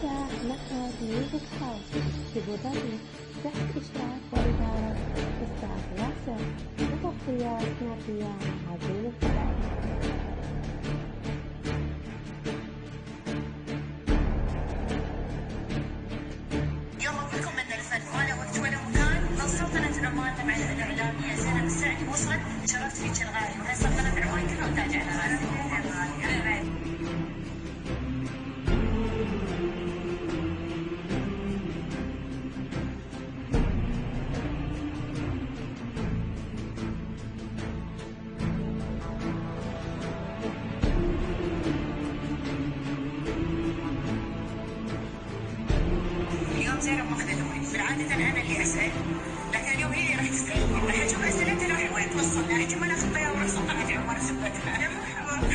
تفتح نقاط ميوزك هاوس في بودابست تحت إشراف وإدارة أستاذ ياسر وتغطيات ناطية عزيز الفضائي. يلا بكم من الفن ولا وقت ولا مكان. من سلطنة عمان مع الإعلامية زينب السعدي وصلت شرفت فيك الغالي، وهي سلطنة عمان كلها وتاج على راسي. اليوم زينب ماخذة دوري، بالعادة أنا اللي أسأل، لكن اليوم هي اللي راح تسألني. راح أشوف أسئلتها راح وين توصلنا. احتمال آخذ بها وراح سلطنة عمان وسبتها. يا مرحبا.